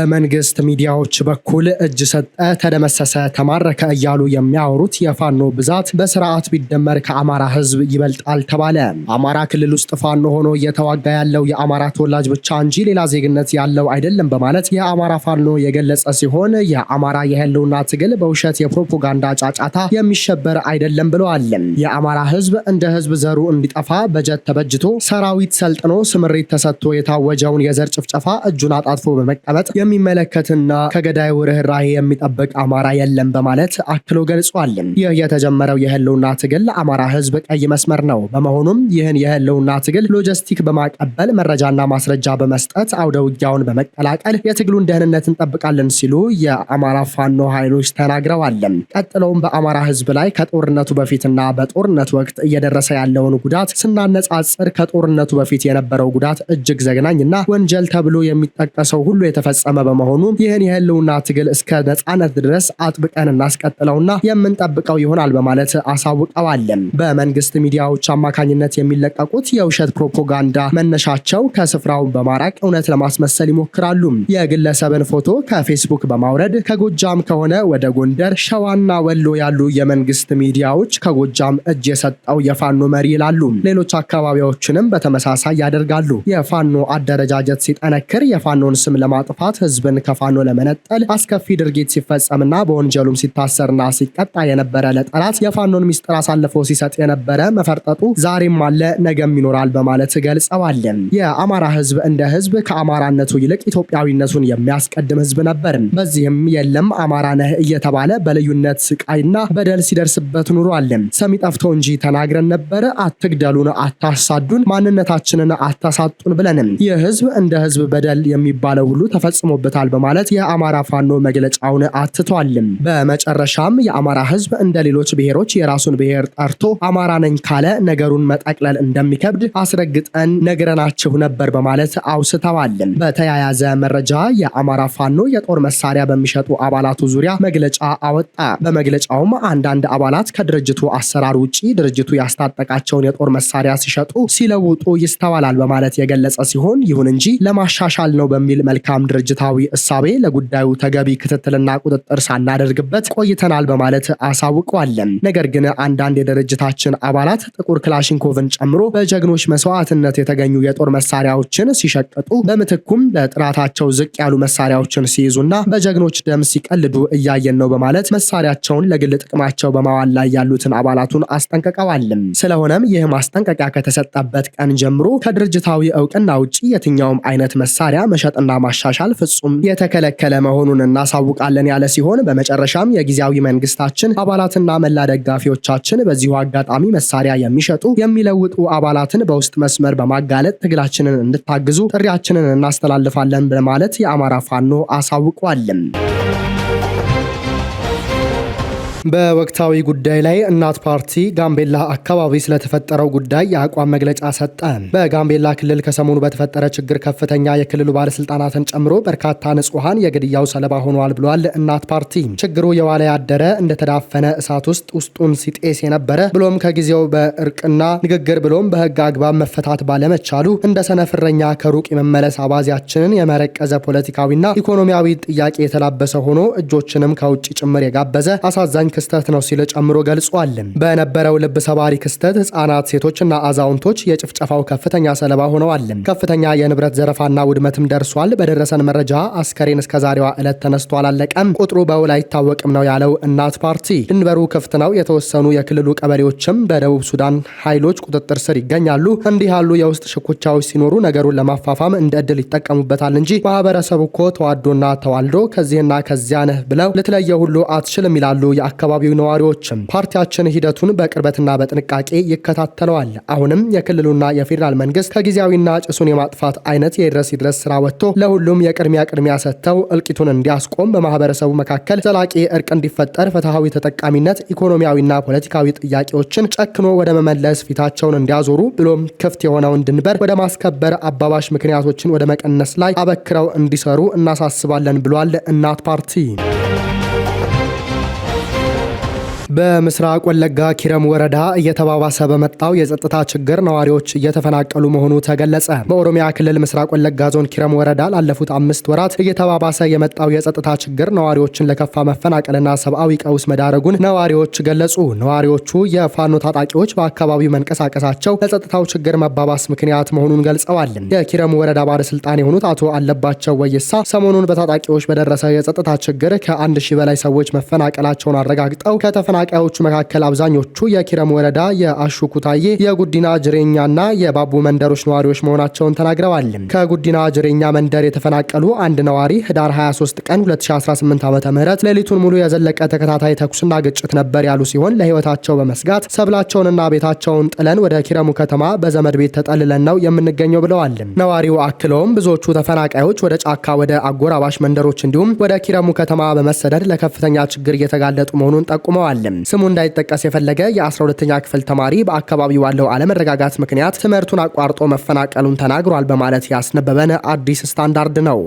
በመንግስት ሚዲያዎች በኩል እጅ ሰጠ፣ ተደመሰሰ፣ ተማረከ እያሉ የሚያወሩት የፋኖ ብዛት በስርዓት ቢደመር ከአማራ ህዝብ ይበልጣል ተባለ። አማራ ክልል ውስጥ ፋኖ ሆኖ እየተዋጋ ያለው የአማራ ተወላጅ ብቻ እንጂ ሌላ ዜግነት ያለው አይደለም በማለት የአማራ ፋኖ የገለጸ ሲሆን የአማራ የህልውና ትግል በውሸት የፕሮፓጋንዳ ጫጫታ የሚሸበር አይደለም ብለዋል። የአማራ ህዝብ እንደ ህዝብ ዘሩ እንዲጠፋ በጀት ተበጅቶ ሰራዊት ሰልጥኖ ስምሪት ተሰጥቶ የታወጀውን የዘር ጭፍጨፋ እጁን አጣጥፎ በመቀመጥ የሚመለከትና ከገዳዩ ርህራሄ የሚጠብቅ አማራ የለም በማለት አክሎ ገልጿል። ይህ የተጀመረው የህልውና ትግል ለአማራ ህዝብ ቀይ መስመር ነው። በመሆኑም ይህን የህልውና ትግል ሎጂስቲክ በማቀበል መረጃና ማስረጃ በመስጠት አውደ ውጊያውን በመቀላቀል የትግሉን ደህንነት እንጠብቃለን ሲሉ የአማራ ፋኖ ኃይሎች ተናግረዋል። ቀጥለውም በአማራ ህዝብ ላይ ከጦርነቱ በፊትና በጦርነቱ ወቅት እየደረሰ ያለውን ጉዳት ስናነጻጽር ከጦርነቱ በፊት የነበረው ጉዳት እጅግ ዘግናኝና ወንጀል ተብሎ የሚጠቀሰው ሁሉ የተፈጸመ በመሆኑ ይህን የህልውና ትግል እስከ ነጻነት ድረስ አጥብቀን እናስቀጥለውና የምንጠብቀው ይሆናል በማለት አሳውቀዋል። በመንግስት ሚዲያዎች አማካኝነት የሚለቀቁት የውሸት ፕሮፓጋንዳ መነሻቸው ከስፍራው በማራቅ እውነት ለማስመሰል ይሞክራሉ። የግለሰብን ፎቶ ከፌስቡክ በማውረድ ከጎጃም ከሆነ ወደ ጎንደር፣ ሸዋና ወሎ ያሉ የመንግስት ሚዲያዎች ከጎጃም እጅ የሰጠው የፋኖ መሪ ይላሉ። ሌሎች አካባቢዎችንም በተመሳሳይ ያደርጋሉ። የፋኖ አደረጃጀት ሲጠነክር የፋኖን ስም ለማጥፋት ህዝብን ከፋኖ ለመነጠል አስከፊ ድርጊት ሲፈጸምና በወንጀሉም ሲታሰርና ሲቀጣ የነበረ ለጠላት የፋኖን ሚስጥር አሳልፎ ሲሰጥ የነበረ መፈርጠጡ ዛሬም አለ ነገም ይኖራል በማለት ገልጸዋል። የአማራ ህዝብ እንደ ህዝብ ከአማራነቱ ይልቅ ኢትዮጵያዊነቱን የሚያስቀድም ህዝብ ነበር። በዚህም የለም አማራ ነህ እየተባለ በልዩነት ስቃይና በደል ሲደርስበት ኑሯል። ሰሚ ጠፍቶ እንጂ ተናግረን ነበር። አትግደሉን፣ አታሳዱን፣ ማንነታችንን አታሳጡን ብለንም ይህ ህዝብ እንደ ህዝብ በደል የሚባለው ሁሉ ተፈጽሞበታል በማለት የአማራ ፋኖ መግለጫውን አትቷል። በመጨረሻም የአማራ ህዝብ እንደ ሌሎች ብሔሮች የራሱን ብሔር ጠርቶ አማራ ነኝ ካለ ነገሩን መጠቅለል እንደሚከብድ አስረግጠን ነግረናችሁ ነበር በማለት አውስተዋል። በተያያዘ መረጃ የአማራ ፋኖ የጦር መሳሪያ በሚሸጡ አባላቱ ዙሪያ መግለጫ አወጣ። በመግለጫውም አንዳንድ አባላት ከድርጅቱ አሰራር ውጪ ድርጅቱ ያስታጠቃቸውን የጦር መሳሪያ ሲሸጡ ሲለውጡ ይስተዋላል በማለት የገለጸ ሲሆን ይሁን እንጂ ለማሻሻል ነው በሚል መልካም ድርጅታዊ እሳቤ ለጉዳዩ ተገቢ ክትትልና ቁጥጥር ሳናደርግበት ቆይተናል በማለት አሳውቀዋል። ነገር ግን አንዳንድ የድርጅታችን አባላት ጥቁር ክላሽንኮቭን ጨምሮ በጀግኖች መስዋዕትነት የተገኙ የጦር መሳሪያዎችን ሲሸቅጡ በምትኩም በጥራታቸው ዝቅ ያሉ መሳሪያዎችን ሲይዙና በጀግኖች ደም ሲቀልዱ እያየን ነው በማለት መሳሪያቸውን ለግል ጥቅማቸው በማዋል ላይ ያሉትን አባላቱን አስጠንቅቀዋል። ስለሆነም ይህ ማስጠንቀቂያ ከተሰጠበት ቀን ጀምሮ ከድርጅታዊ እውቅና ውጪ የትኛውም አይነት መሳሪያ መሸጥና ማሻሻል ፍጹም የተከለከለ መሆኑን እናሳውቃለን ያለ ሲሆን በመጨረሻም የጊዜያዊ መንግስታችን አባላትና መላ ደጋፊዎቻችን በዚሁ አጋጣሚ መሳሪያ የሚሸጡ የሚለውጡ አባላትን በውስጥ መስመር በማጋለጥ ትግላችንን እንድታግዙ ጥሪያችንን እናስተላልፋለን በማለት የአማራ ፋኖ አሳውቋል። በወቅታዊ ጉዳይ ላይ እናት ፓርቲ ጋምቤላ አካባቢ ስለተፈጠረው ጉዳይ የአቋም መግለጫ ሰጠ። በጋምቤላ ክልል ከሰሞኑ በተፈጠረ ችግር ከፍተኛ የክልሉ ባለስልጣናትን ጨምሮ በርካታ ንጹሃን የግድያው ሰለባ ሆነዋል ብሏል እናት ፓርቲ። ችግሩ የዋለ ያደረ እንደተዳፈነ እሳት ውስጡን ሲጤስ የነበረ ብሎም ከጊዜው በእርቅና ንግግር ብሎም በህግ አግባብ መፈታት ባለመቻሉ እንደ ሰነፍረኛ ከሩቅ የመመለስ አባዜያችንን የመረቀዘ ፖለቲካዊና ኢኮኖሚያዊ ጥያቄ የተላበሰ ሆኖ እጆችንም ከውጭ ጭምር የጋበዘ አሳዛኝ ክስተት ነው ሲል ጨምሮ ገልጿል። በነበረው ልብ ሰባሪ ክስተት ህጻናት፣ ሴቶችና አዛውንቶች የጭፍጨፋው ከፍተኛ ሰለባ ሆነዋል። ከፍተኛ የንብረት ዘረፋና ውድመትም ደርሷል። በደረሰን መረጃ አስከሬን እስከዛሬዋ ዕለት ተነስቶ አላለቀም፣ ቁጥሩ በውል አይታወቅም ነው ያለው እናት ፓርቲ። ድንበሩ ክፍት ነው። የተወሰኑ የክልሉ ቀበሌዎችም በደቡብ ሱዳን ኃይሎች ቁጥጥር ስር ይገኛሉ። እንዲህ ያሉ የውስጥ ሽኩቻዎች ሲኖሩ ነገሩን ለማፋፋም እንደ እድል ይጠቀሙበታል እንጂ ማህበረሰቡ እኮ ተዋዶና ተዋልዶ ከዚህና ከዚያ ነህ ብለው ልትለየ ሁሉ አትችልም ይላሉ የአካባቢው ነዋሪዎችም። ፓርቲያችን ሂደቱን በቅርበትና በጥንቃቄ ይከታተለዋል። አሁንም የክልሉና የፌዴራል መንግስት ከጊዜያዊና ጭሱን የማጥፋት አይነት የድረስ ስራ ወጥቶ ለሁሉም የቅድሚያ ሰጥተው እልቂቱን እንዲያስቆም፣ በማህበረሰቡ መካከል ዘላቂ እርቅ እንዲፈጠር፣ ፍትሃዊ ተጠቃሚነት፣ ኢኮኖሚያዊና ፖለቲካዊ ጥያቄዎችን ጨክኖ ወደ መመለስ ፊታቸውን እንዲያዞሩ ብሎም ክፍት የሆነውን ድንበር ወደ ማስከበር፣ አባባሽ ምክንያቶችን ወደ መቀነስ ላይ አበክረው እንዲሰሩ እናሳስባለን ብሏል እናት ፓርቲ። በምስራቅ ወለጋ ኪረም ወረዳ እየተባባሰ በመጣው የጸጥታ ችግር ነዋሪዎች እየተፈናቀሉ መሆኑ ተገለጸ። በኦሮሚያ ክልል ምስራቅ ወለጋ ዞን ኪረም ወረዳ ላለፉት 5 ወራት እየተባባሰ የመጣው የጸጥታ ችግር ነዋሪዎችን ለከፋ መፈናቀልና ሰብአዊ ቀውስ መዳረጉን ነዋሪዎች ገለጹ። ነዋሪዎቹ የፋኖ ታጣቂዎች በአካባቢው መንቀሳቀሳቸው ለጸጥታው ችግር መባባስ ምክንያት መሆኑን ገልጸዋል። የኪረም ወረዳ ባለስልጣን የሆኑት አቶ አለባቸው ወይሳ ሰሞኑን በታጣቂዎች በደረሰ የጸጥታ ችግር ከ1000 በላይ ሰዎች መፈናቀላቸውን አረጋግጠው ከተፈናቃዮቹ መካከል አብዛኞቹ የኪረም ወረዳ የአሹኩታዬ፣ የጉዲና ጅሬኛና የባቡ መንደሮች ነዋሪዎች መሆናቸውን ተናግረዋል። ከጉዲና ጅሬኛ መንደር የተፈናቀሉ አንድ ነዋሪ ህዳር 23 ቀን 2018 ዓ.ም ሌሊቱን ሙሉ የዘለቀ ተከታታይ ተኩስና ግጭት ነበር ያሉ ሲሆን ለህይወታቸው በመስጋት ሰብላቸውንና ቤታቸውን ጥለን ወደ ኪረሙ ከተማ በዘመድ ቤት ተጠልለን ነው የምንገኘው ብለዋል። ነዋሪው አክለውም ብዙዎቹ ተፈናቃዮች ወደ ጫካ፣ ወደ አጎራባሽ መንደሮች እንዲሁም ወደ ኪረሙ ከተማ በመሰደድ ለከፍተኛ ችግር እየተጋለጡ መሆኑን ጠቁመዋል። ስሙ እንዳይጠቀስ የፈለገ የ12ኛ ክፍል ተማሪ በአካባቢው ባለው አለመረጋጋት ምክንያት ትምህርቱን አቋርጦ መፈናቀሉን ተናግሯል በማለት ያስነበበን አዲስ ስታንዳርድ ነው።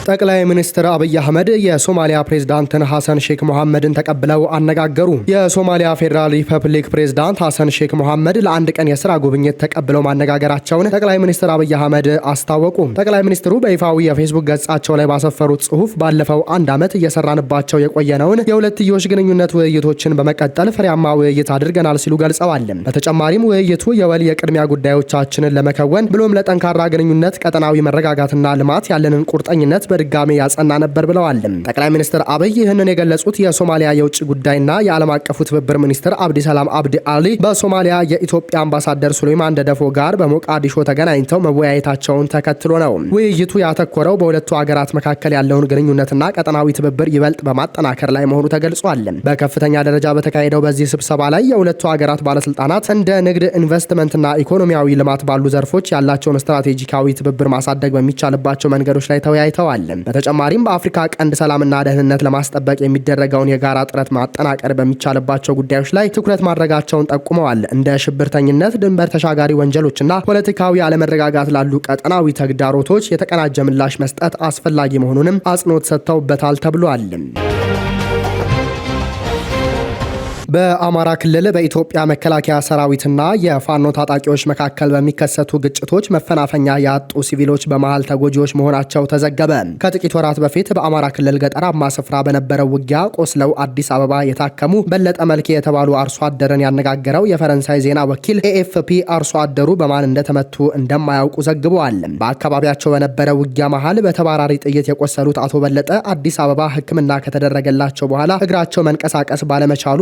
ጠቅላይ ሚኒስትር አብይ አህመድ የሶማሊያ ፕሬዝዳንትን ሐሰን ሼክ መሐመድን ተቀብለው አነጋገሩ። የሶማሊያ ፌዴራል ሪፐብሊክ ፕሬዝዳንት ሐሰን ሼክ መሐመድ ለአንድ ቀን የሥራ ጉብኝት ተቀብለው ማነጋገራቸውን ጠቅላይ ሚኒስትር አብይ አህመድ አስታወቁ። ጠቅላይ ሚኒስትሩ በይፋዊ የፌስቡክ ገጻቸው ላይ ባሰፈሩት ጽሑፍ ባለፈው 1 ዓመት እየሰራንባቸው የቆየነውን የሁለትዮሽ ግንኙነት ውይይቶችን በመቀጠል ፍሬያማ ውይይት አድርገናል ሲሉ ገልጸዋል። በተጨማሪም ውይይቱ የወል የቅድሚያ ጉዳዮቻችንን ለመከወን ብሎም ለጠንካራ ግንኙነት፣ ቀጠናዊ መረጋጋትና ልማት ያለንን ቁርጠኝነት ድጋሜ ያጸና ነበር ብለዋል። ጠቅላይ ሚኒስትር አብይ ይህንን የገለጹት የሶማሊያ የውጭ ጉዳይና የዓለም አቀፉ ትብብር ሚኒስትር አብዲ ሰላም አብዲ አሊ በሶማሊያ የኢትዮጵያ አምባሳደር ሱሌማን ደደፎ ጋር በሞቃዲሾ ተገናኝተው መወያየታቸውን ተከትሎ ነው። ውይይቱ ያተኮረው በሁለቱ ሀገራት መካከል ያለውን ግንኙነትና ቀጠናዊ ትብብር ይበልጥ በማጠናከር ላይ መሆኑ ተገልጿል። በከፍተኛ ደረጃ በተካሄደው በዚህ ስብሰባ ላይ የሁለቱ ሀገራት ባለስልጣናት እንደ ንግድ፣ ኢንቨስትመንትና ኢኮኖሚያዊ ልማት ባሉ ዘርፎች ያላቸውን ስትራቴጂካዊ ትብብር ማሳደግ በሚቻልባቸው መንገዶች ላይ ተወያይተዋል። በተጨማሪም በአፍሪካ ቀንድ ሰላምና ደህንነት ለማስጠበቅ የሚደረገውን የጋራ ጥረት ማጠናቀር በሚቻልባቸው ጉዳዮች ላይ ትኩረት ማድረጋቸውን ጠቁመዋል። እንደ ሽብርተኝነት፣ ድንበር ተሻጋሪ ወንጀሎችና ፖለቲካዊ አለመረጋጋት ላሉ ቀጠናዊ ተግዳሮቶች የተቀናጀ ምላሽ መስጠት አስፈላጊ መሆኑንም አጽንኦት ሰጥተውበታል ተብሏል። በአማራ ክልል በኢትዮጵያ መከላከያ ሰራዊትና የፋኖ ታጣቂዎች መካከል በሚከሰቱ ግጭቶች መፈናፈኛ ያጡ ሲቪሎች በመሃል ተጎጂዎች መሆናቸው ተዘገበ። ከጥቂት ወራት በፊት በአማራ ክልል ገጠራማ ስፍራ በነበረው ውጊያ ቆስለው አዲስ አበባ የታከሙ በለጠ መልኬ የተባሉ አርሶ አደርን ያነጋገረው የፈረንሳይ ዜና ወኪል ኤኤፍፒ አርሶ አደሩ በማን እንደተመቱ እንደማያውቁ ዘግበዋል። በአካባቢያቸው በነበረ ውጊያ መሃል በተባራሪ ጥይት የቆሰሉት አቶ በለጠ አዲስ አበባ ሕክምና ከተደረገላቸው በኋላ እግራቸው መንቀሳቀስ ባለመቻሉ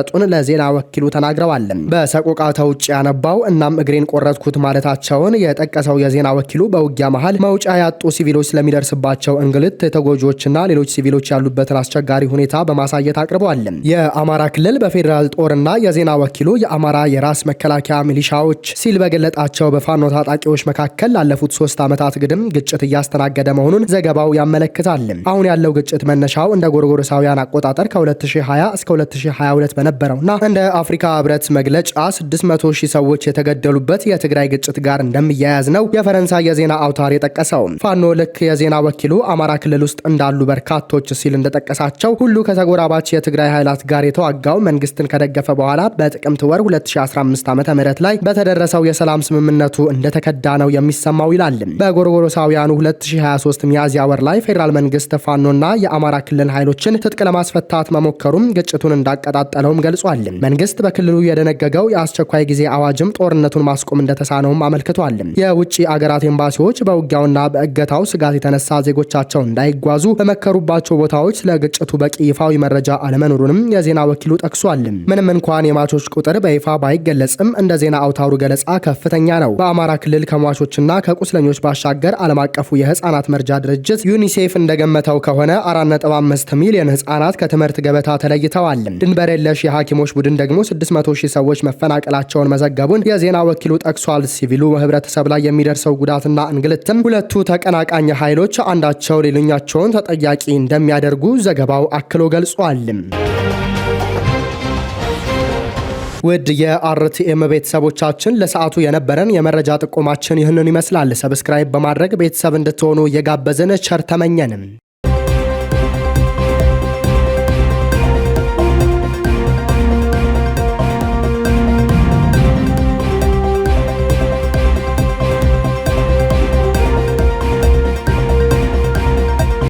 ጡን ለዜና ወኪሉ ተናግረዋል። በሰቆቃ ተውጭ ያነባው እናም እግሬን ቆረጥኩት ማለታቸውን የጠቀሰው የዜና ወኪሉ በውጊያ መሃል መውጫ ያጡ ሲቪሎች ስለሚደርስባቸው እንግልት፣ ተጎጂዎችና ሌሎች ሲቪሎች ያሉበትን አስቸጋሪ ሁኔታ በማሳየት አቅርበዋል። የአማራ ክልል በፌዴራል ጦርና የዜና ወኪሉ የአማራ የራስ መከላከያ ሚሊሻዎች ሲል በገለጣቸው በፋኖ ታጣቂዎች መካከል ላለፉት 3 ዓመታት ግድም ግጭት እያስተናገደ መሆኑን ዘገባው ያመለክታል። አሁን ያለው ግጭት መነሻው እንደ ጎርጎሮሳውያን አቆጣጠር ከ2020 እስከ 2022 ነበረውና እንደ አፍሪካ ህብረት መግለጫ 600,000 ሰዎች የተገደሉበት የትግራይ ግጭት ጋር እንደሚያያዝ ነው የፈረንሳይ የዜና አውታር የጠቀሰው። ፋኖ ልክ የዜና ወኪሉ አማራ ክልል ውስጥ እንዳሉ በርካቶች ሲል እንደጠቀሳቸው ሁሉ ከተጎራባች የትግራይ ኃይላት ጋር የተዋጋው መንግስትን ከደገፈ በኋላ በጥቅምት ወር 2015 ዓ.ም ላይ በተደረሰው የሰላም ስምምነቱ እንደተከዳ ነው የሚሰማው ይላል። በጎርጎሮሳውያኑ 2023 ሚያዝያ ወር ላይ ፌዴራል መንግስት ፋኖና የአማራ ክልል ኃይሎችን ትጥቅ ለማስፈታት መሞከሩም ግጭቱን እንዳቀጣጠለው ገልጿል። መንግስት በክልሉ የደነገገው የአስቸኳይ ጊዜ አዋጅም ጦርነቱን ማስቆም እንደተሳነውም አመልክቷል። የውጭ አገራት ኤምባሲዎች በውጊያውና በእገታው ስጋት የተነሳ ዜጎቻቸው እንዳይጓዙ በመከሩባቸው ቦታዎች ስለ ግጭቱ በቂ ይፋዊ መረጃ አለመኖሩንም የዜና ወኪሉ ጠቅሷል። ምንም እንኳን የሟቾች ቁጥር በይፋ ባይገለጽም እንደ ዜና አውታሩ ገለጻ ከፍተኛ ነው። በአማራ ክልል ከሟቾችና ከቁስለኞች ባሻገር ዓለም አቀፉ የህፃናት መርጃ ድርጅት ዩኒሴፍ እንደገመተው ከሆነ 4.5 ሚሊዮን ህፃናት ከትምህርት ገበታ ተለይተዋል። ድንበር የለሽ የሐኪሞች ቡድን ደግሞ 600,000 ሰዎች መፈናቀላቸውን መዘገቡን የዜና ወኪሉ ጠቅሷል። ሲቪሉ ህብረተሰብ ላይ የሚደርሰው ጉዳትና እንግልትም ሁለቱ ተቀናቃኝ ኃይሎች አንዳቸው ሌላኛቸውን ተጠያቂ እንደሚያደርጉ ዘገባው አክሎ ገልጿል። ውድ የአርቲኤም ቤተሰቦቻችን ለሰዓቱ የነበረን የመረጃ ጥቆማችን ይህንን ይመስላል። ሰብስክራይብ በማድረግ ቤተሰብ እንድትሆኑ እየጋበዝን ቸር ተመኘን።